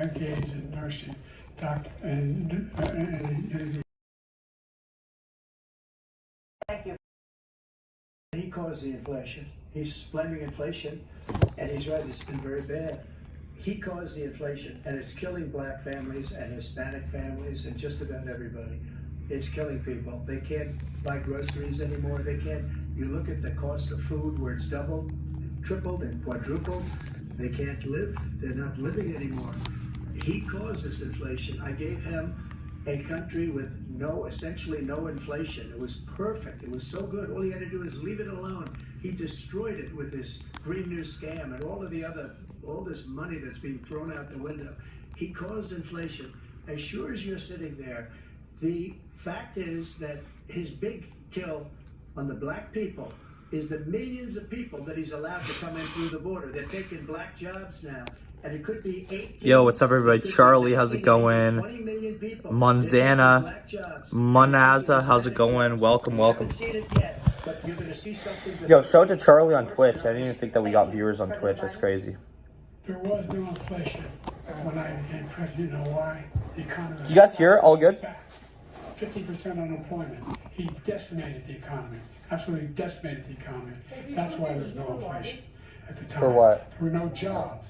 engaged in nursing, doctor, and Thank you. He caused the inflation. He's blaming inflation, and he's right, it's been very bad. He caused the inflation, and it's killing black families and Hispanic families and just about everybody. It's killing people. They can't buy groceries anymore. They can't, you look at the cost of food where it's doubled, tripled, and quadrupled. They can't live. They're not living anymore. He caused this inflation. I gave him a country with essentially no inflation. It was perfect. It was so good. All he had to do is leave it alone. He destroyed it with this Green New scam and all this money that's being thrown out the window. He caused inflation. As sure as you're sitting there, the fact is that his big kill on the black people is the millions of people that he's allowed to come in through the border. They're taking black jobs now. And it could be 18. Yo, what's up, everybody? Charlie, how's it going? Manzana, Manaza, how's it going? Welcome. Yo, show it to Charlie on Twitch. I didn't even think that we got viewers on Twitch. That's crazy. there was no inflation when I became president. You know why? The economy. You guys hear it? All good? 50% unemployment. He decimated the economy. Absolutely decimated the economy. That's why there was no inflation at the time. For what? There were no jobs.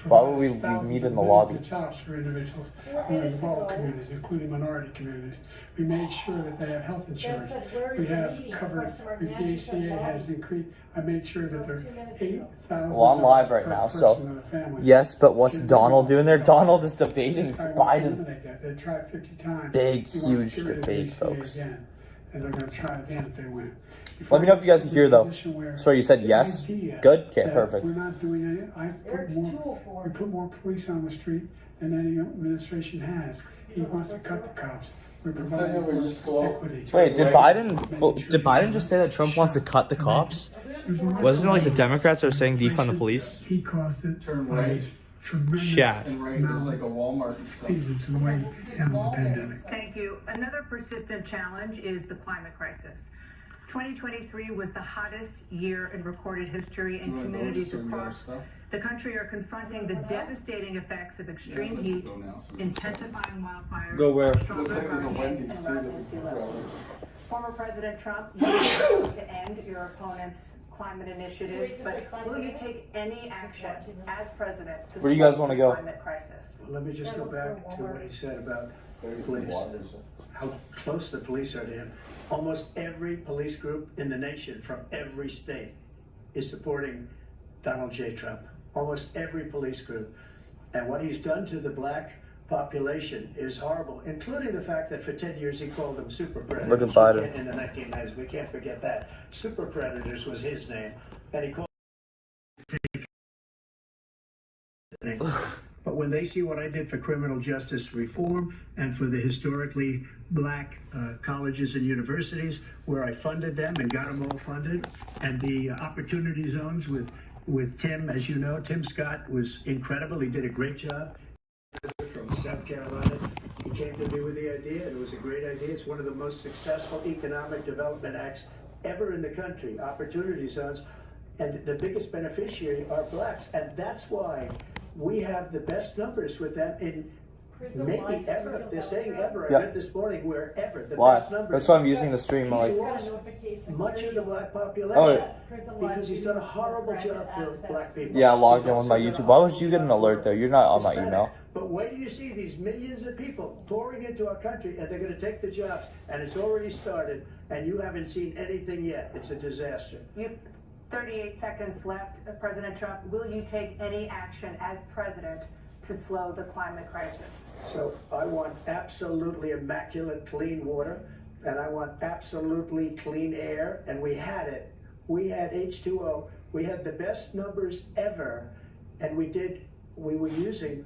Why would we meet in the lobby? Jobs for individuals who are in rural communities, including minority communities. We made sure that they have health insurance. We have covered. The ACA has increased. I made sure that there are 8,000. Well, I'm live right now, so yes. But what's Donald doing there? Donald is debating Biden. They tried 50 times. Big, huge debate, folks. And they're going to try again if they win. Let me know if you guys can hear, though. Sorry, you said yes? Good? Okay, perfect. We're not doing any. We put more police on the street than any administration has. He wants to cut the cops. We're providing for equity. Wait, did Biden just say that Trump wants to cut the cops? Wasn't it like the Democrats are saying defund the police? He caused it. Turn right. Chat. And right is like a Walmart and stuff. It's the way down the pandemic. Thank you. Another persistent challenge is the climate crisis. 2023 was the hottest year in recorded history, and communities across the country are confronting the devastating effects of extreme heat, intensifying wildfires, Go where? stronger hurricanes, and rising sea levels. Former President Trump used to end your opponent's climate initiatives, but will you take any action as president to Where do you guys want to go? climate crisis? Well, let me just go back to what he said about police. How close the police are to him. Almost every police group in the nation from every state is supporting Donald J. Trump. Almost every police group. And what he's done to the black population is horrible, including the fact that for 10 years he called them super predators. Look at Biden. In the 1990s, we can't forget that. Super predators was his name. And he called But when they see what I did for criminal justice reform and for the historically black colleges and universities, where I funded them and got them all funded, and the opportunity zones with Tim, as you know, Tim Scott was incredible. He did a great job from South Carolina. He came to me with the idea, and it was a great idea. It's one of the most successful economic development acts ever in the country, opportunity zones. And the biggest beneficiary are blacks. And that's why we have the best numbers with them in maybe ever. They're saying ever. I read this morning where ever. The best numbers. That's why I'm using the stream. Like, much of the black population. Because he's done a horrible job for black people. yeah, I logged in with my YouTube. Why would you get an alert, though? You're not on my email. But where do you see these millions of people pouring into our country, and they're going to take the jobs, and it's already started, and you haven't seen anything yet. It's a disaster. 38 seconds left. President Trump, will you take any action as president to slow the climate crisis? So I want absolutely immaculate clean water, and I want absolutely clean air, and we had it. We had H2O. We had the best numbers ever, and we were using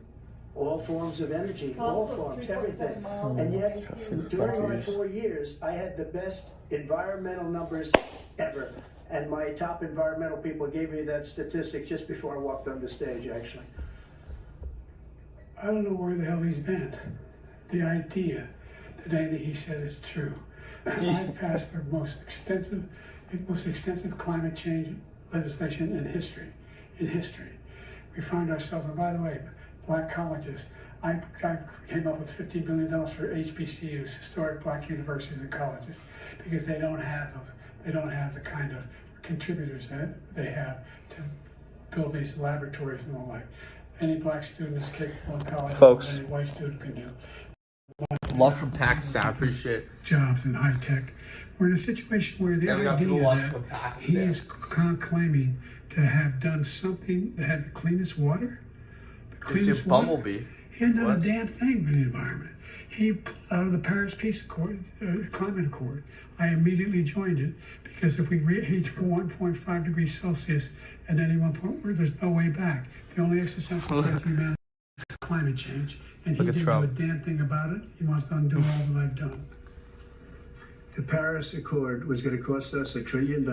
all forms of energy, all forms, everything. And yet, during my 4 years, I had the best environmental numbers ever. And my top environmental people gave me that statistic just before I walked on the stage, actually. I don't know where the hell he's been. The idea that anything he said is true. I passed the most extensive climate change legislation in history. We find ourselves, and by the way, black colleges. I came up with $50 billion for HBCUs, historic black universities and colleges, because they don't have the kind of contributors that they have to build these laboratories and the like. Any black student is capable of college, Folks. any white student can do. Love from Pakistan. I appreciate it. Jobs in high tech. We're in a situation where the Yeah, we got people idea watching that from he Pakistan. is claiming to have done something that had the cleanest water. The It's cleanest your water. Bumblebee. He had done What? a damn thing for the environment. He pulled out of the Paris Peace Accord, Climate Accord. I immediately joined it because if we reach 1.5 degrees Celsius at any one point, there's no way back. The only existential threat to humanity is climate change, and he Look at didn't Trump. do a damn thing about it. He wants to undo all that I've done. The Paris Accord was going to cost us $1 trillion,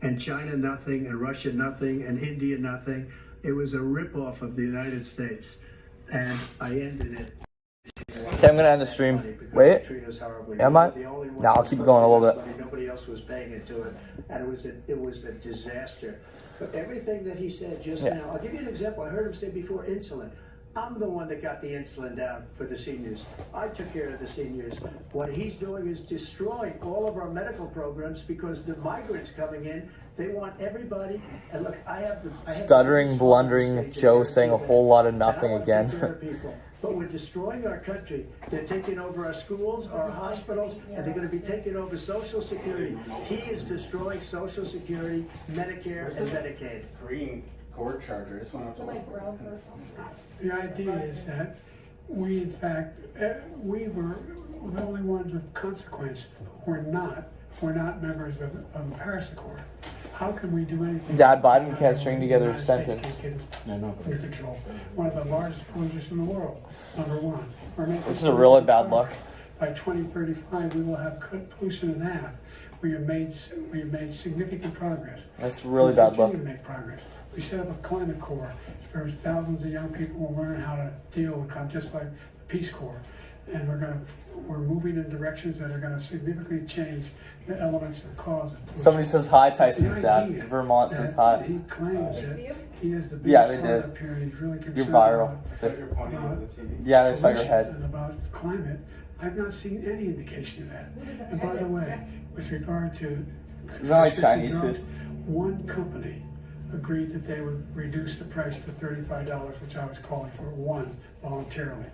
and China nothing, and Russia nothing, and India nothing. It was a ripoff of the United States, and I ended it. Okay, I'm gonna end the stream. Wait. Am I? No, I'll keep it going a little bit. Nobody else was paying into it, and it was a disaster. But everything that he said just Yeah. now, I'll give you an example. I heard him say before insulin. I'm the one that got the insulin down for the seniors. I took care of the seniors. What he's doing is destroying all of our medical programs because the migrants coming in, they want everybody. And look, I have the Stuttering, blundering Joe saying a whole lot of nothing again. But we're destroying our country. They're taking over our schools, our hospitals, and they're going to be taking over Social Security. He is destroying Social Security, Medicare, and Medicaid. Green cord charger. This one has The idea is that we, in fact, we were the only ones of consequence who were not members of the Paris Accord. How can we do anything? Dad, Biden can't string together a The United States sentence. can't get under control. One of the largest polluters in the world, number one. We're making This is a really bad look. By 2035, we will have cut pollution in half. We have made significant progress. That's really We bad luck. continue to make progress. We set up a climate corps where thousands of young people will learn how to deal with climate, just like the Peace Corps. And we're moving in directions that are going to significantly change the elements that cause it. Somebody says hi, Tyson's The dad. idea Vermont says hi. He claims that he is the biggest Yeah, they did. startup here, and he's really concerned You're viral. about Yeah, they saw your pollution head. and about climate. I've not seen any indication of that. And by the way, with regard to Isn't that like prescription Chinese drugs, food? one company agreed that they would reduce the price to $35, which I was calling for, one, voluntarily.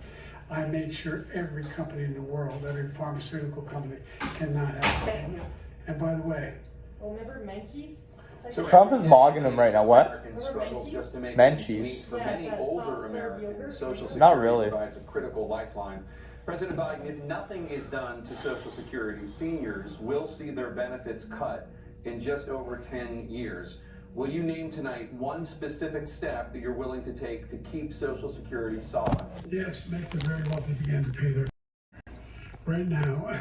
I made sure every company in the world, every pharmaceutical company, cannot have it. And by the way, Remember Menchie's? Trump is mogging him right now. What? Americans struggle just to make Menchie's. For many older Americans, Social Security Not really. provides a critical lifeline. President Biden, if nothing is done to Social Security, seniors will see their benefits cut in just over 10 years. Will you name tonight one specific step that you're willing to take to keep Social Security solid? yes, make the very wealthy begin to pay their. Right now,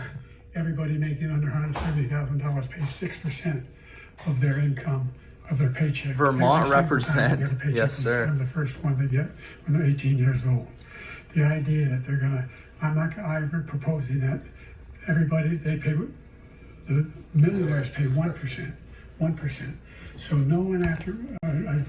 everybody making under $170,000 pays 6% of their income, of their paycheck. Vermont Every single time they represent. get a paycheck Yes, sir. from the first one they get when they're 18 years old. The idea that they're gonna, I'm proposing that everybody, they pay, the millionaires pay 1%. So no one I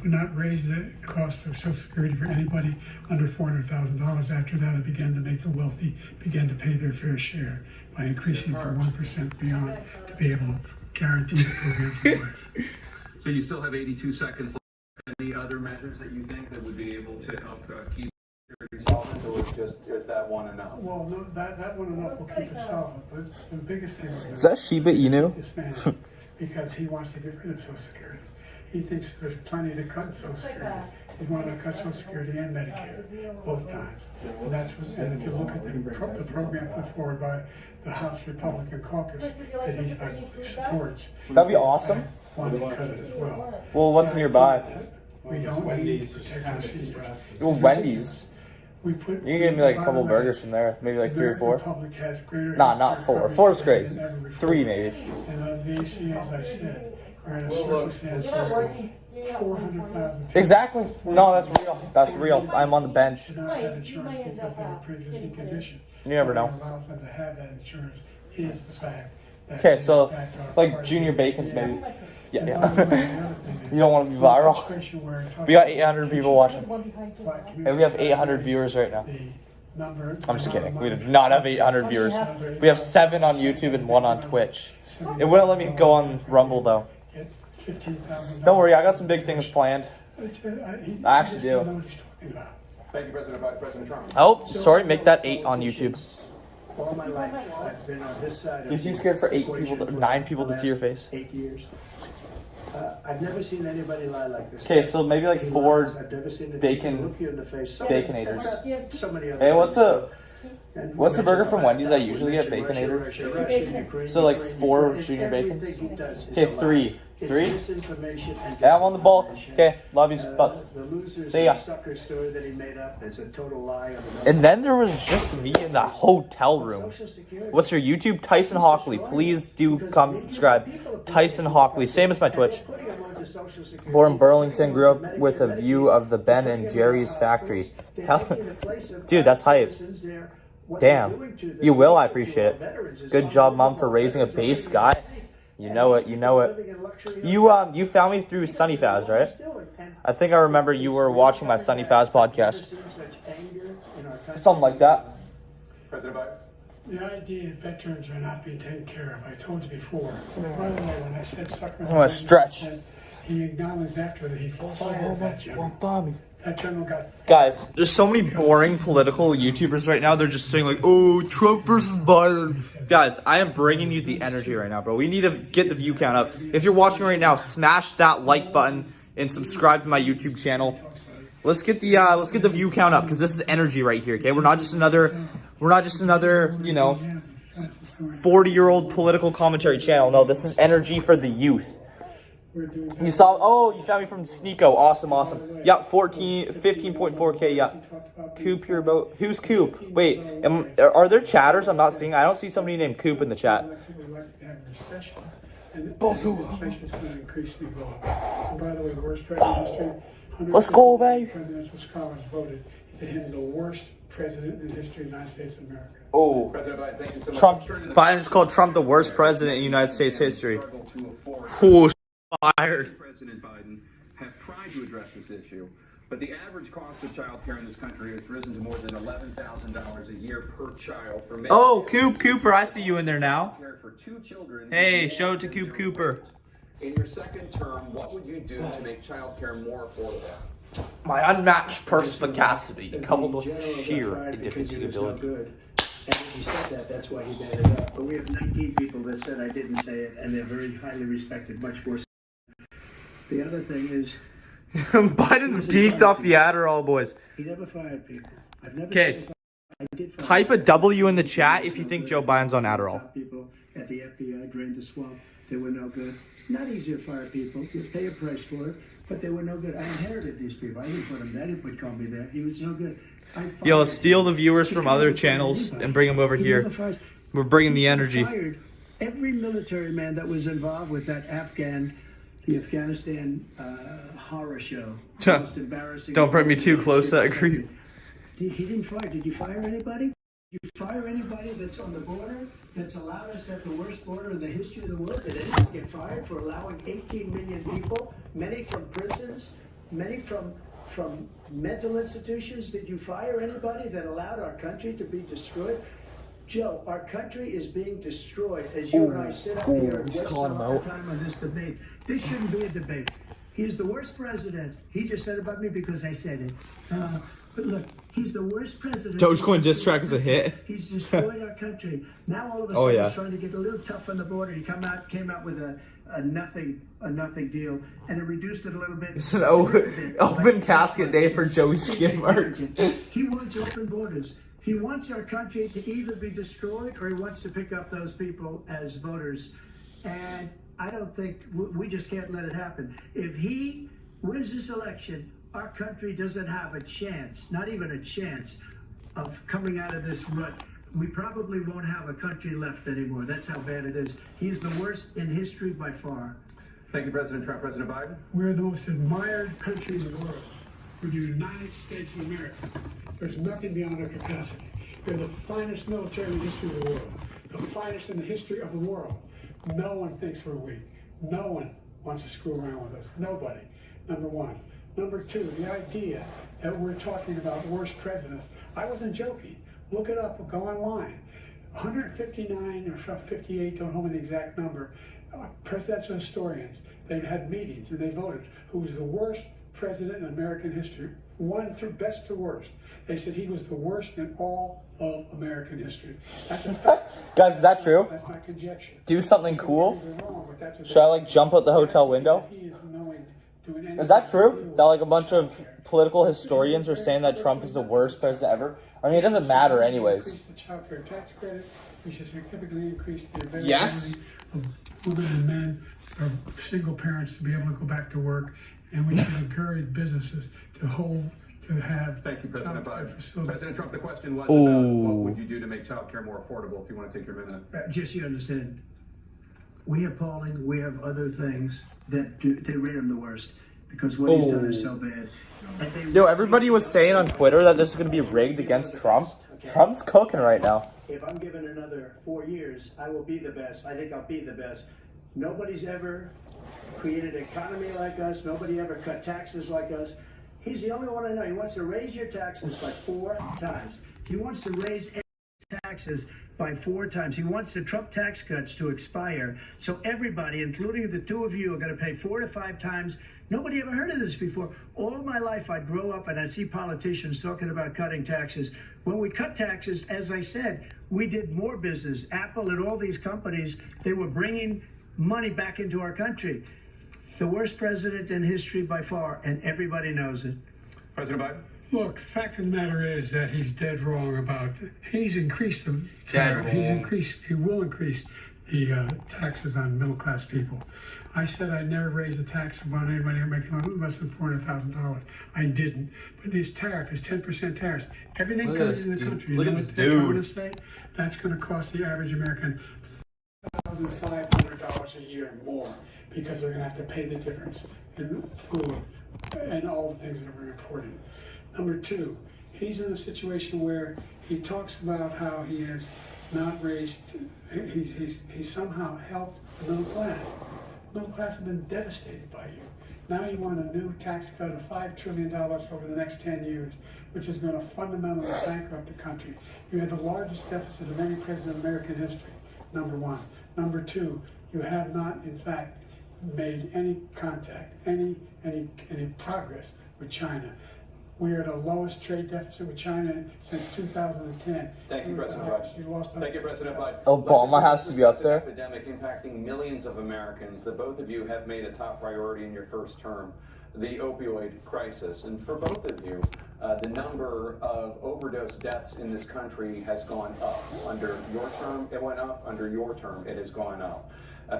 would not raise the cost of Social Security for anybody under $400,000. After that, I began to make the wealthy begin to pay their fair share by increasing from 1% beyond to be able to guarantee the program for life. So you still have 82 seconds left. Any other measures that you think that would be able to help keep security solvent, or is that one enough? Well, no, that one enough will keep it solid, but the biggest thing Is that Shiba Inu? this man, because he wants to get rid of Social Security. He thinks there's plenty to cut in Social Security. He's wanting to cut Social Security and Medicare, both times. And and if you look at the program put forward by the House Republican caucus that he supports. That'd be awesome. Want to cut it as well. Well, what's nearby? We don't need to protect our seniors. Well, Wendy's. We put. You can give me like a couple burgers from there. Maybe like 3 or 4. Republic has greater Nah, not 4. 4 is crazy. than ever before. 3 maybe. And the ACA, as I said, are in a circumstance where 400,000 people Exactly. No, that's real. That's real. I'm on the bench. do not have insurance because they have a pre-existing condition. You never know. What allows them to have that insurance is the fact that Okay, so impact our like party. Junior Bacon's Yeah. maybe. And Yeah, by the way, yeah. another thing is, You don't want to be in a viral. situation where it talks We got about 800 people watching. black Hey, we have community, 800 viewers right now. the number- I'm just the kidding. amount We of do money- not have 800 viewers. We have 7 on YouTube and 1 on Twitch. It wouldn't let me go on Rumble though. Get $15,000. Don't worry, I got some big things planned. I actually do. He doesn't know what he's talking about. Thank you, President Biden. President Trump. Oh, sorry, make that 8 on YouTube. All my life, I've been on this side. of If you the scared for 8 equation people, for 9 people the to see your last face. 8 years. I've never seen anybody lie like this. Okay, so maybe like He 4 lies. I've never seen it bacon- look you in the face. So Baconators. So many other Hey, what's things. the And what's the Russia, burger from Wendy's I we usually get? mentioned Baconator? Russia, Ukraine, So, like, Ukraine, 4 Ukraine. junior Everything bacons? he does is Okay, a lie. 3. It's 3? misinformation and Yeah, I'm on the bulk. disinformation. Okay, love you, bud. The losers See ya. sucker story that he made up is a total lie. Of And then there was just me in the hotel room. Social Security. What's your YouTube? Tyson Hockley. Please do come subscribe. Tyson Hockley. Same as my Twitch. Born in Burlington, grew up with a view of the Ben and Jerry's factory. Hell, dude, that's hype. Damn. You will, I appreciate it. Good job, Mom, for raising a base guy. You know it, you know it. You found me through Sunny Faz, right? I think I remember you were watching my Sunny Faz podcast. Something like that. President Biden. The idea that veterans are not being taken care of, I told you before. By the way, when I said sucker, I'm gonna stretch. he acknowledged after that he fired that general. That general got Guys, there's so many boring political YouTubers right now. They're just saying like, oh, Trump versus Biden. Guys, I am bringing you the energy right now, bro. We need to get the view count up. If you're watching right now, smash that like button and subscribe to my YouTube channel. Let's get the view count up because this is energy right here. Okay, we're not just another, you know, 40-year-old political commentary channel. No, this is energy for the youth. You saw, oh, you found me from Sneeko. Awesome, awesome. Yeah, 15.4K, yeah. Coop your boat. Who's Coop? Wait, are there chatters I'm not seeing? I don't see somebody named Coop in the chat. Let's go, babe. Presidential scholars voted to him the worst president in the history of the United States of America. Oh, President Biden, thank you so much. Trump. Biden just called Trump the worst president in United States history. Oh, fired. President Biden have tried to address this issue, but the average cost of child care in this country has risen to more than $11,000 a year per child for many. Oh, Coop Cooper, I see you in there now. Care for 2 children. Hey, show it to Coop Cooper. In your second term, what would you do to make child care more affordable? My unmatched perspicacity, coupled with The general sheer got fired because he was no indefatigability. good. And when he said that, that's why he made it up. But we have 19 people that said I didn't say it, and they're very highly respected, much more. The other thing is, Biden's geeked off the Adderall, boys. he never fired people. I've never. Okay. seen I did fire Type a W in the chat if you think Joe Biden's on Adderall. Top people at the FBI drained the swamp. They were no good. Not easy to fire people. You pay a price for it, but they were no good. I inherited these people. I didn't put them there. I didn't put Comey there. He was no good. Yo, let's steal the viewers from other channels and bring them over here. We're bringing the energy. Fired every military man that was involved with that the Afghanistan horror show. The most embarrassing. Don't bring me too close to that creep. He didn't fire. Did you fire anybody? You fire anybody that's on the border that's allowed us to have the worst border in the history of the world? Did anyone get fired for allowing 18 million people, many from prisons, many from mental institutions? Did you fire anybody that allowed our country to be destroyed? Joe, our country is being destroyed as you and I sit up here and waste our time on this debate. This shouldn't be a debate. He is the worst president. He just said about me because I said it. But look, he's the worst president. Dogecoin diss track is a hit. He's destroyed our country. Now all of a sudden yeah. he's trying to get a little tough on the border. He came out with a nothing deal, and it reduced it a little bit. It's an open casket day for Joey Skid Marks. He wants open borders. He wants our country to either be destroyed or he wants to pick up those people as voters. And I don't think we just can't let it happen. If he wins this election, our country doesn't have a chance, not even a chance, of coming out of this rut. We probably won't have a country left anymore. That's how bad it is. He's the worst in history by far. Thank you, President Trump. President Biden. We're the most admired country in the world. We're the United States of America. There's nothing beyond our capacity. We're the finest military in the history of the world. The finest in the history of the world. No one thinks we're weak. No one wants to screw around with us. Nobody. Number one. Number two, the idea that we're talking about worst presidents. I wasn't joking. Look it up. Go online. 159 or 58, don't hold me the exact number, presidential historians, they've had meetings and they voted who was the worst president in American history, one through best to worst. They said he was the worst in all of American history. That's a fact. Guys, is that true? That's my conjecture. Do something cool? Wrong, but that's what Should I like jump out the hotel window? he is doing anything Is that to true? deal That like a with bunch of healthcare. political historians are saying that Trump is the worst president ever? I mean, it doesn't matter anyways. Increase the child care tax credit. We should significantly increase the availability Yes. of women and men or single parents to be able to go back to work. And we should encourage businesses to have Thank you, President child care Biden. facilities. President Trump, the question was Ooh. about what would you do to make child care more affordable, if you want to take your minute. Just so you understand, we have polling, we have other things that they rate him the worst because what he's done is so bad. And they- Yo, everybody was saying on Twitter that this is going to be rigged against Trump. Trump's cooking right now. If I'm given another 4 years, I will be the best. I think I'll be the best. Nobody's ever created an economy like us. Nobody ever cut taxes like us. He's the only one I know. He wants to raise your taxes by 4 times. He wants to raise taxes by 4 times. He wants the Trump tax cuts to expire. So everybody, including the two of you, are going to pay 4 to 5 times. Nobody ever heard of this before. All my life, I'd grow up and I'd see politicians talking about cutting taxes. When we cut taxes, as I said, we did more business. Apple and all these companies, they were bringing money back into our country. The worst president in history by far, and everybody knows it. President Biden? Look, the fact of the matter is that he's dead wrong about. He's increased the. Dead wrong. He will increase the taxes on middle class people. I said I never raised the tax on anybody making less than $400,000. I didn't. But this tariff is 10% tariffs. Everything Look at comes this in the dude. country. Look You at know this what they're trying dude. to say? That's going to cost the average American $1,500 a year more because they're going to have to pay the difference in food and all the things that we're importing. Number two, he's in a situation where he talks about how he has not raised, he's somehow helped the middle class. The middle class have been devastated by you. Now you want a new tax cut of $5 trillion over the next 10 years, which is going to fundamentally bankrupt the country. You had the largest deficit of any president in American history, number one. Number two, you have not, in fact, made any contact, any progress with China. We are at the lowest trade deficit with China since 2010. Thank you, President Biden. Thank you, President Biden. Obama has to be up there. Epidemic impacting millions of Americans that both of you have made a top priority in your first term, the opioid crisis. And for both of you, the number of overdose deaths in this country has gone up. Under your term, it went up. Under your term, it has gone up.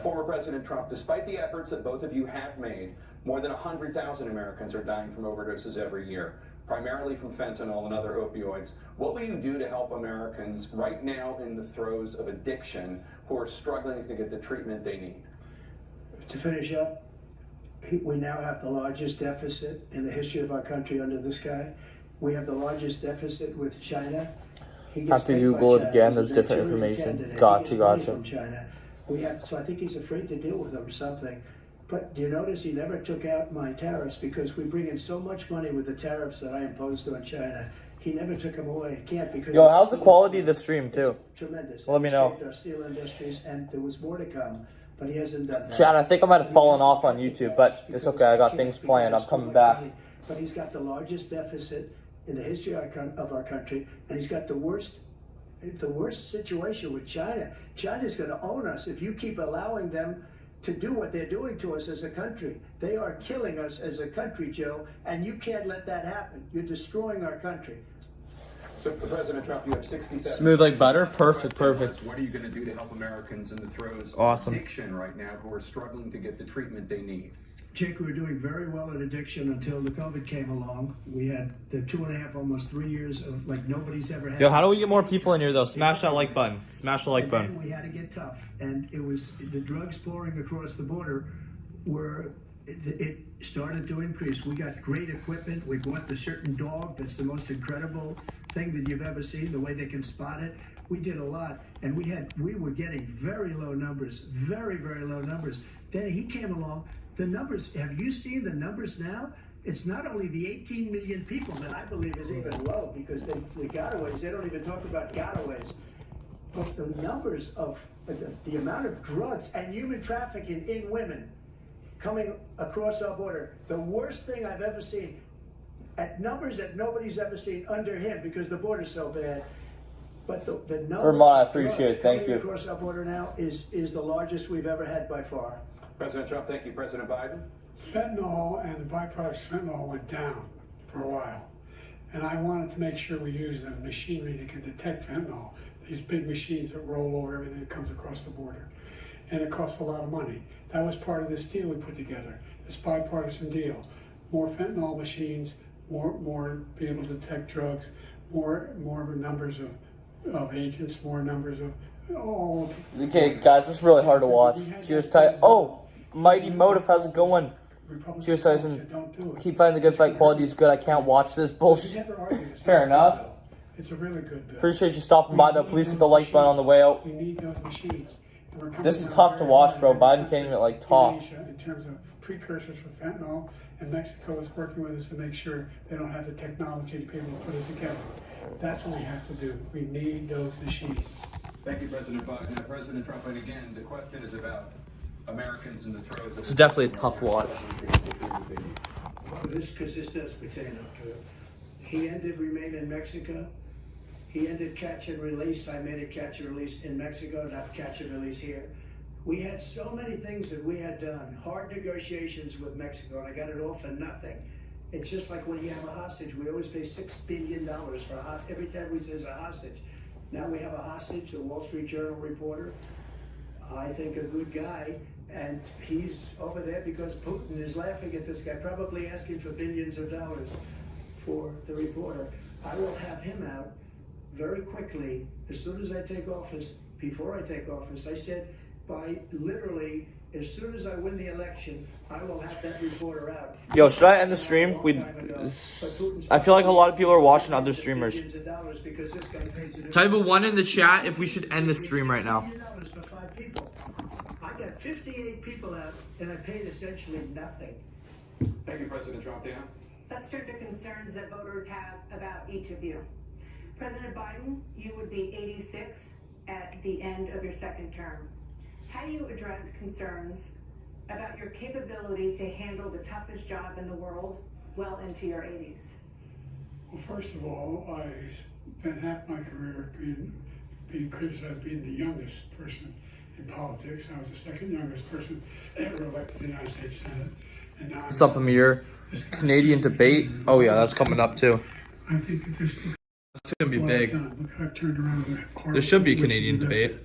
Former President Trump, despite the efforts that both of you have made, more than 100,000 Americans are dying from overdoses every year, primarily from fentanyl and other opioids. What will you do to help Americans right now in the throes of addiction who are struggling to get the treatment they need? To finish up, we now have the largest deficit in the history of our country under this guy. We have the largest deficit with China. He gets Have to paid by Google it China. again. He's There's a different Manchurian information. candidate. Gotcha, He gets money gotcha. from China. So I think he's afraid to deal with them or something. But do you notice he never took out my tariffs because we bring in so much money with the tariffs that I imposed on China. He never took them away. He can't because. Yo, how's the quality of the stream too? Tremendous. Let me know. It saved our steel industries, and there was more to come, but he hasn't done that. Chad, I think I might have fallen off on YouTube, but it's okay. I got things planned. I'm coming back. But he's got the largest deficit in the history of our country, and he's got the worst situation with China. China's going to own us if you keep allowing them to do what they're doing to us as a country. They are killing us as a country, Joe, and you can't let that happen. You're destroying our country. So, President Trump, you have 60 seconds. Smooth like butter? Perfect. What are you going to do to help Americans in the throes Awesome. of addiction right now who are struggling to get the treatment they need? Jake, we were doing very well in addiction until the COVID came along. We had the 2.5, almost 3 years of like nobody's ever had. Yo, how do we get more people in here though? Smash that like button. Smash the like And button. then we had to get tough, and it was the drugs pouring across the border. It started to increase. We got great equipment. We bought the certain dog that's the most incredible thing that you've ever seen, the way they can spot it. We did a lot, and we were getting very low numbers, very, very low numbers. Then he came along. The numbers, have you seen the numbers now? It's not only the 18 million people that I believe is even low, because the gotaways, they don't even talk about gotaways. But the numbers of the amount of drugs and human trafficking in women coming across our border, the worst thing I've ever seen, at numbers that nobody's ever seen under him, because the border's so bad. But the number Vermont, I of appreciate drugs it. Thank coming you. across our border now is the largest we've ever had by far. President Trump, thank you. President Biden? Fentanyl and the byproducts of fentanyl went down for a while. And I wanted to make sure we use the machinery that can detect fentanyl. These big machines that roll over everything that comes across the border. And it costs a lot of money. That was part of this deal we put together, this bipartisan deal. More fentanyl machines, more be able to detect drugs, more numbers of agents, more numbers of all. Okay, guys, this is really hard to watch. Cheers, Ty. Oh, Mighty Motive, how's it going? Cheers, Tyson. Keep fighting the good fight. Quality is good. I can't watch this bullshit. Fair enough. It's a really good bill. Appreciate you stopping by, though. Please hit the like button on the way out. We need those machines. This is tough to watch, bro. Biden can't even, like, talk. In terms of precursors for fentanyl, and Mexico is working with us to make sure they don't have the technology to be able to put it together. That's what we have to do. We need those machines. Thank you, President Biden. Now, President Trump, and again, the question is about Americans in the throes of... This is definitely a tough watch. Because this does pertain up to it. He ended remain in Mexico. He ended catch and release. I made it catch and release in Mexico, not catch and release here. We had so many things that we had done, hard negotiations with Mexico, and I got it all for nothing. It's just like when you have a hostage, we always pay $6 billion for every time we say a hostage. Now we have a hostage, the Wall Street Journal reporter, I think a good guy, and he's over there because Putin is laughing at this guy, probably asking for billions of dollars for the reporter. I will have him out very quickly, as soon as I take office. Before I take office, I said, by literally, as soon as I win the election, I will have that reporter out. Yo, should I end the stream? I feel like a lot of people are watching other streamers. Type a 1 in the chat if we should end the stream right now. I got 58 people out, and I paid essentially nothing. Thank you, President Trump. Dan? Let's turn to concerns that voters have about each of you. President Biden, you would be 86 at the end of your second term. How do you address concerns about your capability to handle the toughest job in the world well into your 80s? Well, first of all, I spent half my career being criticized being the youngest person in politics. I was the second youngest person ever elected to the United States Senate. And now What's up, Amir? Canadian debate? Oh yeah, that's coming up too. I think that there's still It's gonna be big. Look, I've turned around the There should be a Canadian debate.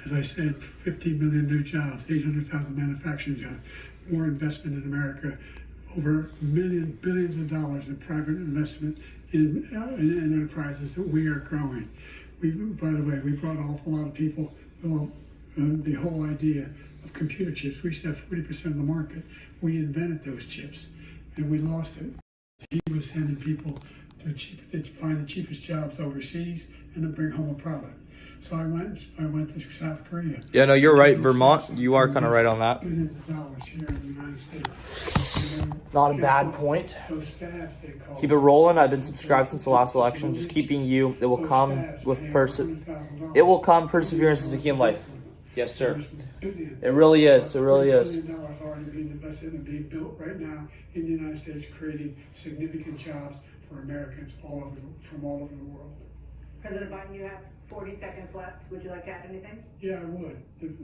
As I said, 15 million new jobs, 800,000 manufacturing jobs, more investment in America, over billions of dollars in private investment in enterprises that we are growing. By the way, we brought an awful lot of people. Well, the whole idea of computer chips. We used to have 40% of the market. We invented those chips, and we lost it. He was sending people to find the cheapest jobs overseas and then bring home a product. So I went to South Korea. Yeah, no, you're right, Vermont. You are kind of right on that. Billions of dollars here in the United States. Not a bad point. Those fabs, they call Keep it rolling. I've been subscribed since the last election. Just keeping you. It will come with It will come. Perseverance is the key in life. Yes, sir. It really is. It really is. $1 billion already being invested and being built right now in the United States, creating significant jobs for Americans from all over the world. President Biden, you have 40 seconds left. Would you like to add anything? Yeah, I would.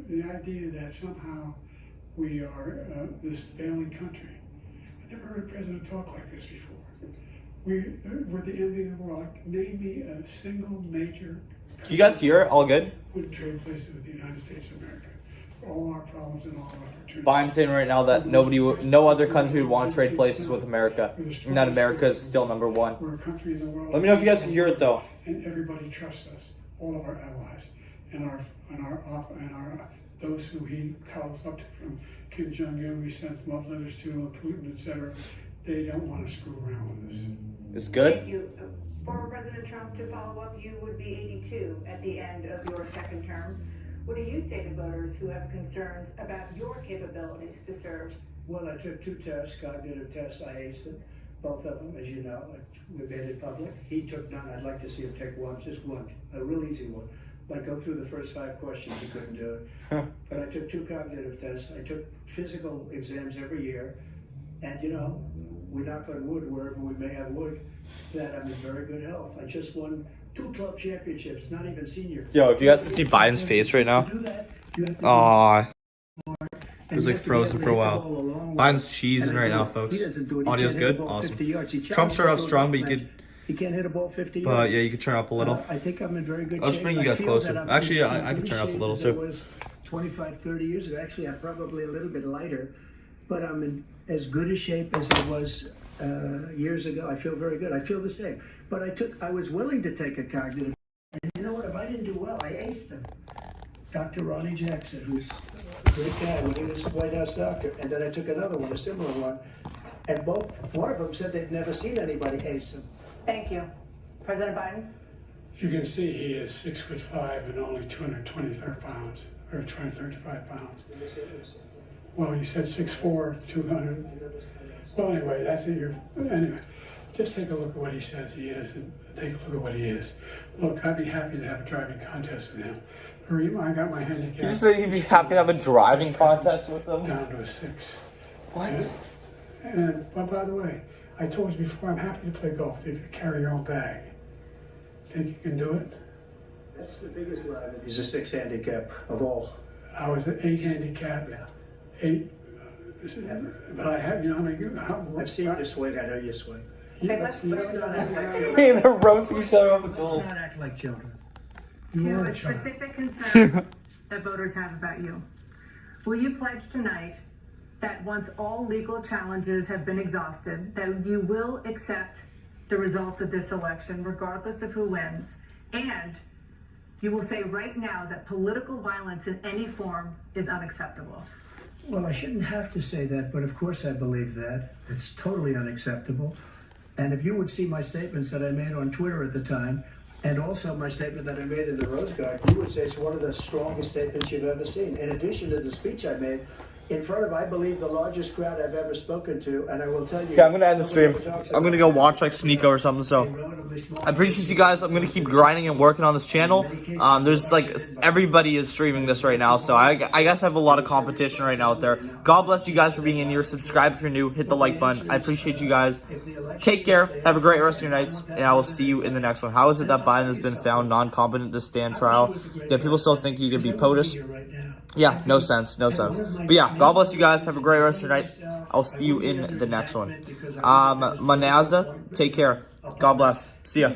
The idea that somehow we are this failing country. I never heard a president talk like this before. We're the envy of the world. Name me a single major. Can you guys hear it? All good? Would trade places with the United States of America. For all our problems and all our opportunities. Biden's saying right now that no other country would want to trade places with America, and that America is still number one. We're a country in the world. Let me know if you guys can hear it though. And everybody trusts us, all of our allies, and those who he calls up to, from Kim Jong-un, we sent love letters to, and Putin, etc. They don't want to screw around with us. It's good. Thank you. Former President Trump, to follow up, you would be 82 at the end of your second term. What do you say to voters who have concerns about your capabilities to serve? Well, I took 2 tests, cognitive tests. I aced them, both of them, as you know. We made it public. He took none. I'd like to see him take one, just one, a real easy one. Like go through the first 5 questions, he couldn't do it. But I took 2 cognitive tests. I took physical exams every year. And you know, we knock on wood wherever we may have wood, that I'm in very good health. I just won 2 club championships, not even senior. Yo, if you guys can see Biden's face right now. Aww. It was like frozen for a while. Biden's cheesing right now, folks. Audio's good? Awesome. Trump started off strong, but he can't hit a ball 50 yards. But yeah, you can turn up a little. I think I'm in very good shape. I'll just bring you guys closer. Actually, I can turn up a little too. It was 25, 30 years ago. Actually, I'm probably a little bit lighter, but I'm in as good a shape as I was years ago. I feel very good. I feel the same. But I was willing to take a cognitive. And you know what? If I didn't do well, I aced them. Dr. Ronnie Jackson, who's a great guy when he was White House doctor. And then I took another one, a similar one. And one of them said they'd never seen anybody ace them. Thank you. President Biden? You can see he is 6'5" and only 223 pounds, or 235 pounds. Well, you said 6'4", 200. Well, anyway, that's it. Anyway, just take a look at what he says he is, and take a look at what he is. Look, I'd be happy to have a driving contest with him. The reason I got my handicap. You said you'd be happy to have a driving contest with them? Down to a 6. What? But by the way, I told you before, I'm happy to play golf if you carry your own bag. Think you can do it? That's the biggest rival. He's a 6 handicap of all. I was an 8 handicap. Yeah. 8. But I have, you know, I've seen you swing. I know you swing. Let's not act like children. They're roasting each other off a golf. Let's not act like children. You To are a a child. specific concern that voters have about you. Will you pledge tonight that once all legal challenges have been exhausted, that you will accept the results of this election, regardless of who wins, and you will say right now that political violence in any form is unacceptable? Well, I shouldn't have to say that, but of course I believe that. It's totally unacceptable. And if you would see my statements that I made on Twitter at the time, and also my statement that I made in the Rose Garden, you would say it's one of the strongest statements you've ever seen. In addition to the speech I made in front of, I believe, the largest crowd I've ever spoken to, and I will tell you... Okay, I'm going to end the stream. I'm going to go watch like Sneeko or something, so... I appreciate you guys. I'm going to keep grinding and working on this channel. There's like, everybody is streaming this right now, so I guess I have a lot of competition right now out there. God bless you guys for being in here. Subscribe if you're new. Hit the like button. I appreciate you guys. Take care. Have a great rest of your nights, and I will see you in the next one. How is it that Biden has been found non-competent to stand trial? Yeah, people still think you could be POTUS. Yeah, no sense, no sense. But yeah, God bless you guys. Have a great rest of your night. I'll see you in the next one. Manaza, take care. God bless. See ya.